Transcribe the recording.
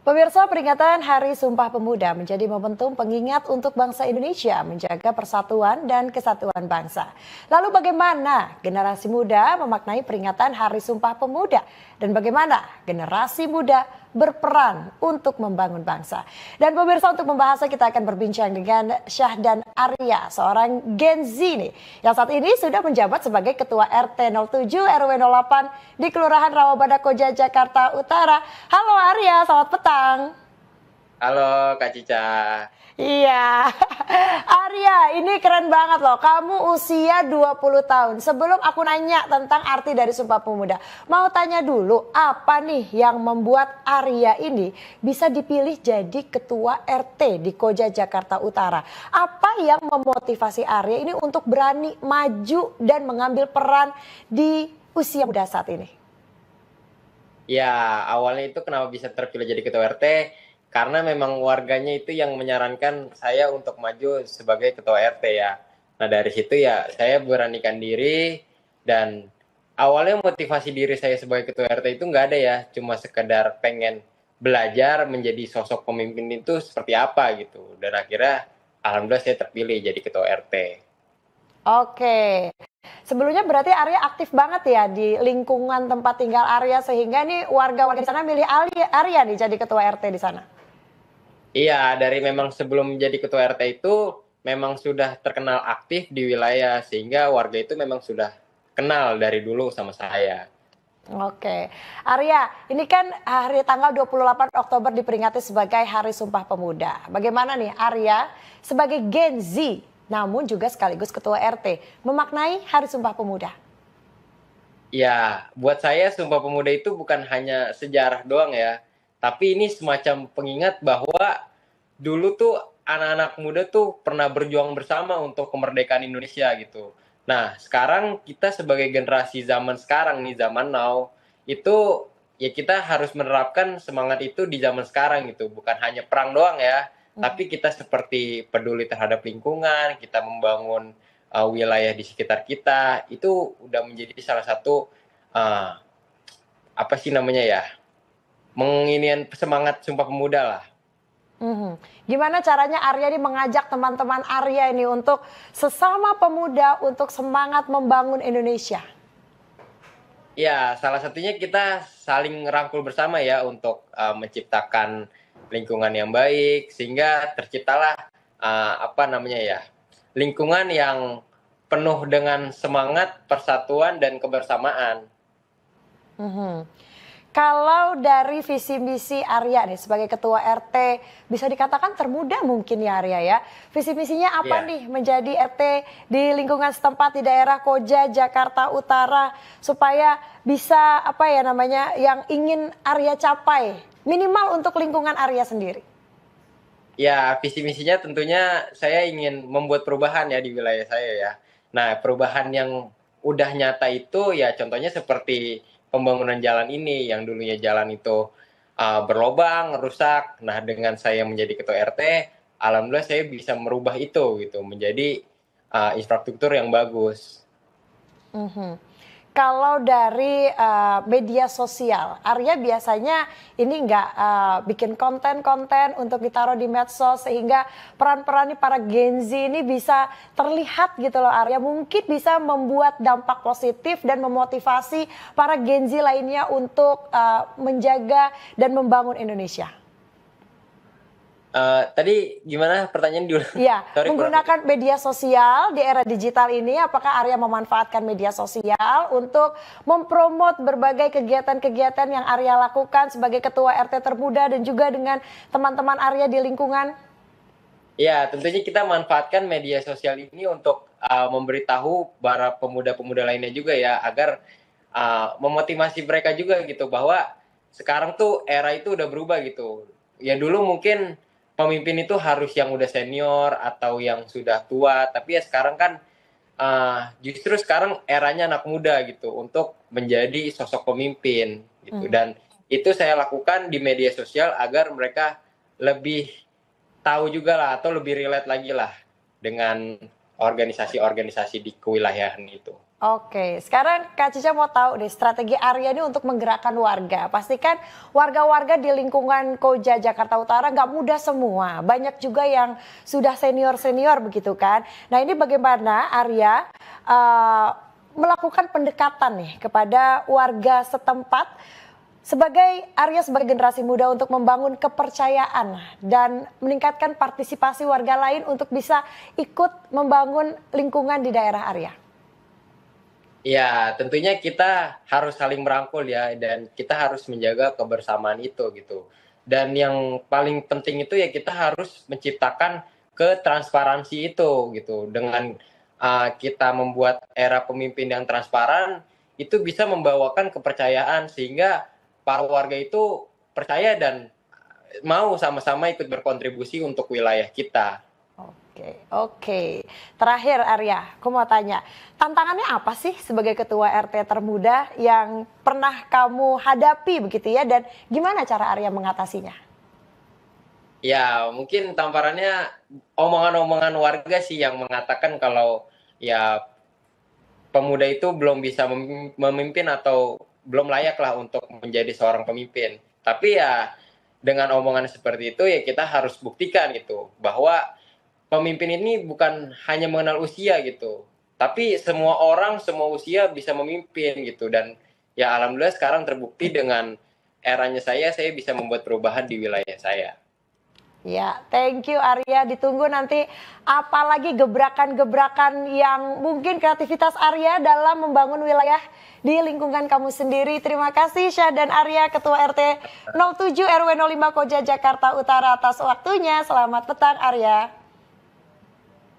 Pemirsa, peringatan Hari Sumpah Pemuda menjadi momentum pengingat untuk bangsa Indonesia menjaga persatuan dan kesatuan bangsa. Lalu bagaimana generasi muda memaknai peringatan Hari Sumpah Pemuda? Dan bagaimana generasi muda berperan untuk membangun bangsa? Dan pemirsa, untuk membahasnya kita akan berbincang dengan Syahdan Arya, seorang Gen Z nih, yang saat ini sudah menjabat sebagai Ketua RT 07 RW 08 di Kelurahan Rawabada Koja, Jakarta Utara. Halo Arya, selamat petang. Halo Kak Cica. Iya, Arya, ini keren banget loh. Kamu usia 20 tahun. Sebelum aku nanya tentang arti dari Sumpah Pemuda, mau tanya dulu, apa nih yang membuat Arya ini bisa dipilih jadi Ketua RT di Koja, Jakarta Utara? Apa yang memotivasi Arya ini untuk berani maju dan mengambil peran di usia muda saat ini? Ya, awalnya itu kenapa bisa terpilih jadi Ketua RT? Karena memang warganya itu yang menyarankan saya untuk maju sebagai Ketua RT ya. Nah dari situ ya saya beranikan diri dan awalnya motivasi diri saya sebagai Ketua RT itu nggak ada ya. Cuma sekedar pengen belajar menjadi sosok pemimpin itu seperti apa gitu. Dan akhirnya alhamdulillah saya terpilih jadi Ketua RT. Oke. Sebelumnya berarti Arya aktif banget ya di lingkungan tempat tinggal Arya, sehingga nih warga-warga di sana milih Arya nih jadi ketua RT di sana. Iya, dari memang sebelum jadi ketua RT itu memang sudah terkenal aktif di wilayah sehingga warga itu memang sudah kenal dari dulu sama saya. Oke. Arya, ini kan hari tanggal 28 Oktober diperingati sebagai Hari Sumpah Pemuda. Bagaimana nih Arya sebagai Gen Z namun juga sekaligus ketua RT memaknai Hari Sumpah Pemuda? Ya, buat saya Sumpah Pemuda itu bukan hanya sejarah doang ya, tapi ini semacam pengingat bahwa dulu tuh anak-anak muda tuh pernah berjuang bersama untuk kemerdekaan Indonesia gitu. Nah, sekarang kita sebagai generasi zaman sekarang nih, zaman now, itu ya kita harus menerapkan semangat itu di zaman sekarang gitu. Bukan hanya perang doang ya, tapi kita seperti peduli terhadap lingkungan, kita membangun wilayah di sekitar kita, itu udah menjadi salah satu uh, apa sih namanya ya, menginian semangat Sumpah Pemuda lah. Mhm. Gimana caranya Arya ini mengajak teman-teman Arya ini untuk sesama pemuda untuk semangat membangun Indonesia? Ya, salah satunya kita saling rangkul bersama ya untuk menciptakan lingkungan yang baik sehingga terciptalah apa namanya ya, lingkungan yang penuh dengan semangat persatuan dan kebersamaan. Mhm. Kalau dari visi misi Arya nih sebagai ketua RT bisa dikatakan termuda mungkin ya Arya ya. Visi misinya apa Ya. nih menjadi RT di lingkungan setempat di daerah Koja, Jakarta Utara supaya bisa apa ya namanya yang ingin Arya capai minimal untuk lingkungan Arya sendiri. Ya, visi misinya tentunya saya ingin membuat perubahan ya di wilayah saya ya. Nah, perubahan yang udah nyata itu ya contohnya seperti pembangunan jalan ini yang dulunya jalan itu berlobang, rusak. Nah, dengan saya menjadi ketua RT, alhamdulillah saya bisa merubah itu gitu menjadi infrastruktur yang bagus. Mhm. Kalau dari media sosial, Arya biasanya ini nggak bikin konten-konten untuk ditaruh di medsos sehingga peran-peran para Gen Z ini bisa terlihat gitu loh Arya. Mungkin bisa membuat dampak positif dan memotivasi para Gen Z lainnya untuk menjaga dan membangun Indonesia. Tadi gimana pertanyaan dulu? Iya, Sorry kurang. menggunakan media sosial di era digital ini, apakah Arya memanfaatkan media sosial untuk mempromot berbagai kegiatan-kegiatan yang Arya lakukan sebagai ketua RT termuda dan juga dengan teman-teman Arya di lingkungan? Ya, tentunya kita manfaatkan media sosial ini untuk memberitahu para pemuda-pemuda lainnya juga ya, agar memotivasi mereka juga gitu bahwa sekarang tuh era itu udah berubah gitu. Ya dulu mungkin pemimpin itu harus yang udah senior atau yang sudah tua, tapi ya sekarang kan justru sekarang eranya anak muda gitu untuk menjadi sosok pemimpin gitu. Hmm. Dan itu saya lakukan di media sosial agar mereka lebih tahu juga lah atau lebih relate lagi lah dengan organisasi-organisasi di kewilayahan itu. Oke, sekarang Kak Cica mau tahu deh strategi Arya ini untuk menggerakkan warga. Pastikan warga-warga di lingkungan Koja Jakarta Utara nggak mudah semua. Banyak juga yang sudah senior-senior begitu kan. Nah ini bagaimana Arya melakukan pendekatan nih kepada warga setempat sebagai generasi muda untuk membangun kepercayaan dan meningkatkan partisipasi warga lain untuk bisa ikut membangun lingkungan di daerah Arya. Ya, tentunya kita harus saling merangkul ya, dan kita harus menjaga kebersamaan itu gitu. Dan yang paling penting itu ya kita harus menciptakan ketransparansi itu gitu. Dengan kita membuat era pemimpin yang transparan, itu bisa membawakan kepercayaan sehingga para warga itu percaya dan mau sama-sama ikut berkontribusi untuk wilayah kita. Oke. Terakhir Arya, aku mau tanya, tantangannya apa sih sebagai ketua RT termuda yang pernah kamu hadapi begitu ya, dan gimana cara Arya mengatasinya? Ya, mungkin tamparannya omongan-omongan warga sih yang mengatakan kalau ya pemuda itu belum bisa memimpin atau belum layak lah untuk menjadi seorang pemimpin. Tapi ya dengan omongan seperti itu ya kita harus buktikan gitu bahwa pemimpin ini bukan hanya mengenal usia gitu, tapi semua orang, semua usia bisa memimpin gitu. Dan ya alhamdulillah sekarang terbukti dengan eranya saya bisa membuat perubahan di wilayah saya. Ya, thank you Arya. Ditunggu nanti apalagi gebrakan-gebrakan yang mungkin kreativitas Arya dalam membangun wilayah di lingkungan kamu sendiri. Terima kasih Syah dan Arya, Ketua RT 07 RW 05 Koja Jakarta Utara atas waktunya. Selamat petang Arya.